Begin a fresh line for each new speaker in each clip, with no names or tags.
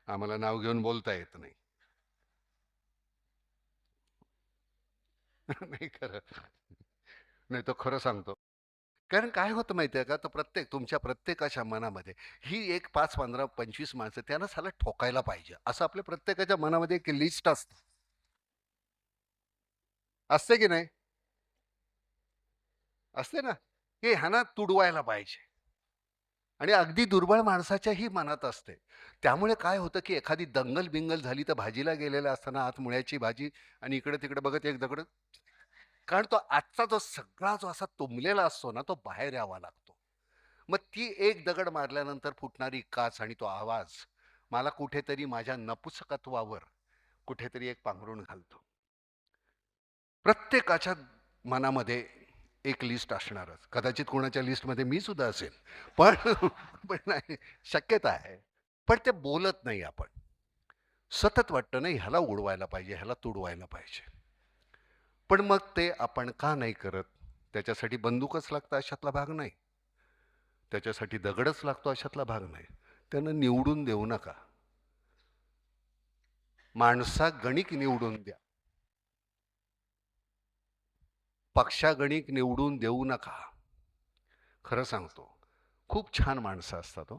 आम्हाला नाव घेऊन बोलता येत नाही. नाही खरं. नाही तो खरं सांगतो. कारण काय होतं माहिती आहे का, तर तुमच्या प्रत्येकाच्या मनामध्ये ही एक 5, 15, 25 माणसं त्यांना साला ठोकायला पाहिजे असं आपल्या प्रत्येकाच्या मनामध्ये एक लिस्ट असते. असते की नाही? असते ना, की ह्याना तुडवायला पाहिजे. आणि अगदी दुर्बळ माणसाच्याही मनात असते. त्यामुळे काय होतं, की एखादी दंगल-बिंगल झाली तर भाजीला गेलेला असताना आत मुळ्याची भाजी आणि इकडे-तिकडे बघत एक दगड. कारण तो आजचा जो सगळा जो असा तुंबलेला असतो ना, तो बाहेर यावा लागतो. मग ती एक दगड मारल्यानंतर फुटणारी काच आणि तो आवाज मला कुठेतरी माझ्या नपुसकत्वावर कुठेतरी एक पांघरून घालतो. प्रत्येकाच्या मनामध्ये एक लिस्ट असणारच. कदाचित कोणाच्या लिस्टमध्ये मी सुद्धा असेल. पण पण नाही, शक्यता आहे. पण ते बोलत नाही आपण. सतत वाटतं नाही ह्याला उडवायला पाहिजे, ह्याला तुडवायला पाहिजे. पण मग ते आपण का नाही करत? त्याच्यासाठी बंदूकच लागतं अशातला भाग नाही. त्याच्यासाठी दगडच लागतो अशातला भाग नाही. त्यानं निवडून देऊ नका. माणसागणिक निवडून द्या. पक्षागणिक निवडून देऊ नका. खरं सांगतो. खूप छान माणसं असतात हो.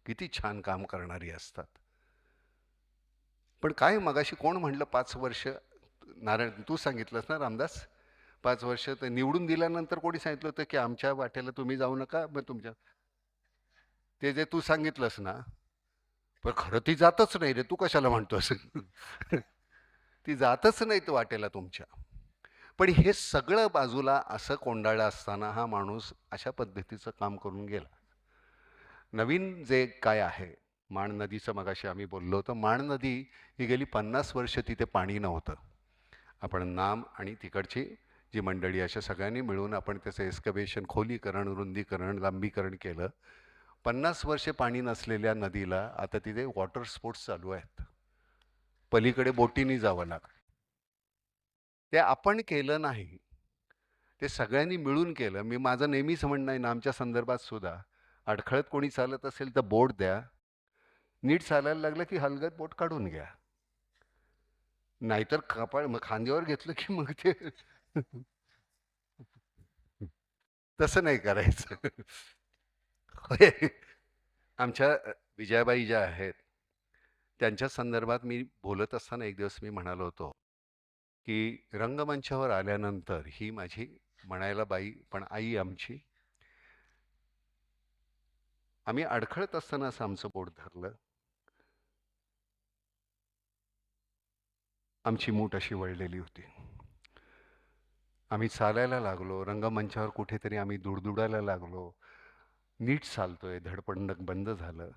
किती छान काम करणारी असतात. पण काय मगाशी कोण म्हणलं 5 वर्ष? नारायण तू सांगितलंस ना रामदास? 5 वर्ष तर निवडून दिल्यानंतर कोणी सांगितलं होतं की आमच्या वाटेला तुम्ही जाऊ नका, मग तुमच्या ते जे तू सांगितलंस ना, पण खरं ती जातच नाही रे, तू कशाला म्हणतोस? ती जातच नाही तो वाटेला तुमच्या. पण हे सगळं बाजूला असं कोंडाळं असताना हा माणूस अशा पद्धतीचं काम करून गेला. नवीन जे काय आहे, माण नदीचं मगाशी आम्ही बोललो होतो. माण नदी ही गेली 50 वर्ष तिथे पाणी नव्हतं. आपण नाम आणि तिकडची जी मंडळी अशा सगळ्यांनी मिळून आपण त्याचं एस्कवेशन, खोलीकरण, रुंदीकरण, लांबीकरण केलं. 50 वर्षे पाणी नसलेल्या नदीला आता तिथे वॉटर स्पोर्ट्स चालू आहेत. पलीकडे बोटीनी जावं लागतं. ते आपण केलं नाही, ते सगळ्यांनी मिळून केलं. मी माझं नेहमीच म्हणणं आहे ना, आमच्या संदर्भात सुद्धा अडखळत कोणी चालत असेल तर बोट द्या. नीट चालायला लागलं की हलगत बोट काढून घ्या. नाहीतर कपाळ मग खांद्यावर घेतलं की मग ते तसं नाही करायचं. होय. आमच्या विजयाबाई ज्या आहेत त्यांच्या संदर्भात मी बोलत असताना एक दिवस मी म्हणालो होतो की रंगमंचावर आल्यानंतर ही माझी म्हणायला बाई पण आई आमची. आम्ही अडखळत असताना असं आमचं बोट धरलं. आमची मूठ अशी वळलेली होती. आम्ही चालायला लागलो. रंगमंचावर कुठेतरी आम्ही दुडदुडायला लागलो. नीट चालतोय. धडपडणं बंद झालं.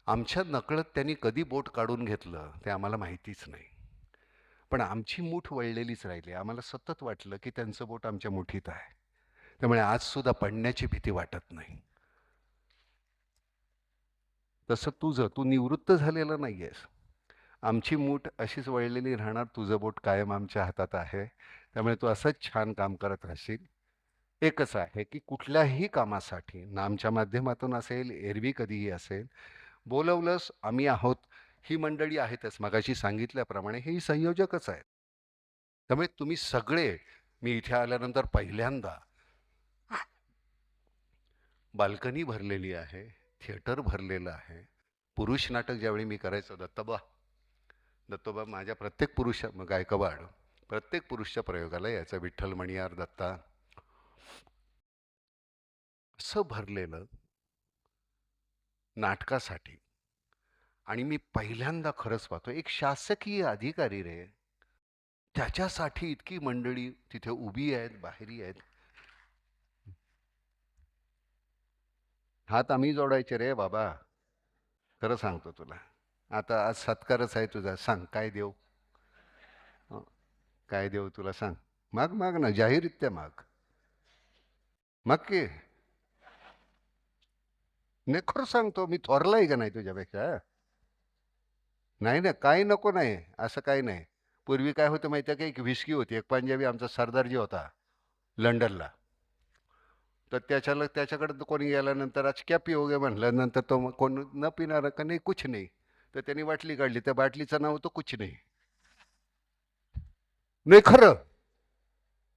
आमच्या नकळत त्यांनी कधी बोट काढून घेतलं ते आम्हाला माहितीच नाही. पण आमची मूठ वळलेलीच राहिली. आम्हाला सतत वाटलं की त्यांचं बोट आमच्या मुठीत आहे. त्यामुळे आज सुद्धा पडण्याची भीती वाटत नाही. तसं तुझं तू निवृत्त झालेला नाहीयेस. आमची मूठ अशीच वळलेली राहणार. तुझं बोट कायम आमच्या हातात आहे. त्यामुळे तू असंच छान काम करत राहशील. एकच आहे की कुठल्याही कामासाठी नामच्या माध्यमातून असेल, एरवी कधीही असेल, बोलवलंस आम्ही आहोत. ही मंडळी आहेतच. मगाशी सांगितल्याप्रमाणे हे संयोजकच आहेत. त्यामुळे तुम्ही सगळे, मी इथे आल्यानंतर पहिल्यांदा बाल्कनी भरलेली आहे, थिएटर भरलेलं आहे. पुरुष नाटक ज्यावेळी मी करायचो, दत्तोबा माझ्या प्रत्येक पुरुष गायकवाड प्रत्येक पुरुषच्या प्रयोगाला याचा, विठ्ठल मणियार दत्ता, असं भरलेलं नाटकासाठी. आणि मी पहिल्यांदा खरंच पाहतो एक शासकीय अधिकारी रे, त्याच्यासाठी इतकी मंडळी तिथे उभी आहेत, बाहेरी आहेत. हात आम्ही जोडायचे रे बाबा. खरं सांगतो तुला. आता आज सत्कारच आहे तुझा, सांग काय देऊ? हं, काय देऊ तुला सांग? माग माग ना, जाहीररित्या माग. मग की नाही, खरं सांगतो मी थोरलाय का नाही तुझ्यापेक्षा? नाही ना, काही नको नाही, असं काही नाही. पूर्वी काय होतं माहिती आहे का, एक व्हिस्की होती, एक पंजाबी आमचा सरदारजी होता लंडनला. तर त्याच्याकडे कोणी गेल्यानंतर आज क्या पिओगे म्हणलं, नंतर तो कोण न पिणार का नाही, कुछ नाही. तर त्यांनी बाटली काढली, त्या बाटलीचं नाव होतं कुछ नाही. नाही खरं,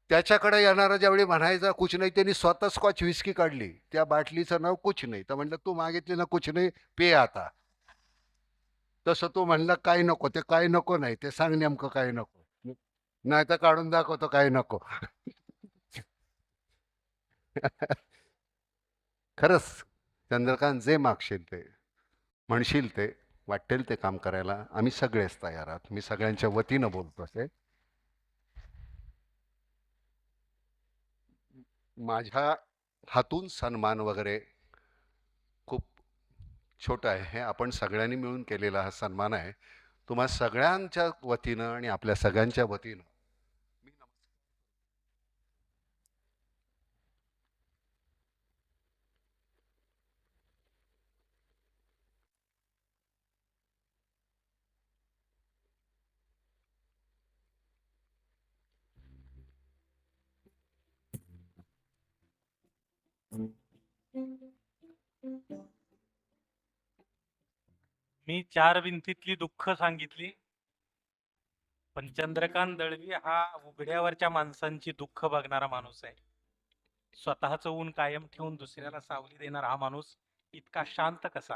त्याच्याकडे येणारा ज्यावेळी म्हणायचा कुछ नाही, त्यांनी स्वतः स्कॉच विस्की काढली, त्या बाटलीचं नाव कुछ नाही. तर म्हणलं तू मागितली ना कुछ नाही, पे आता. तसं तू म्हणला काय नको, ते काय नको नाही, ते सांग नेमकं काय नको, नाही तर काढून दाखवतो काय नको. खरंच चंद्रकांत, जे मागशील ते, म्हणशील ते, वाटेल ते काम करायला आम्ही सगळेच तयार आहात. मी सगळ्यांच्या वतीनं बोलतो आहे. माझ्या हातून सन्मान वगैरे खूप छोटा आहे, हे आपण सगळ्यांनी मिळून केलेला हा सन्मान आहे. तुम्हा सगळ्यांच्या वतीनं आणि आपल्या सगळ्यांच्या वतीनं मी
मी 4 भिंतीतली दुःख सांगितली, पण चंद्रकांत दळवी हा उघड्यावरच्या माणसांची दुःख बघणारा माणूस आहे. स्वतःचं ऊन कायम ठेवून दुसऱ्याला सावली देणारा हा माणूस इतका शांत कसा?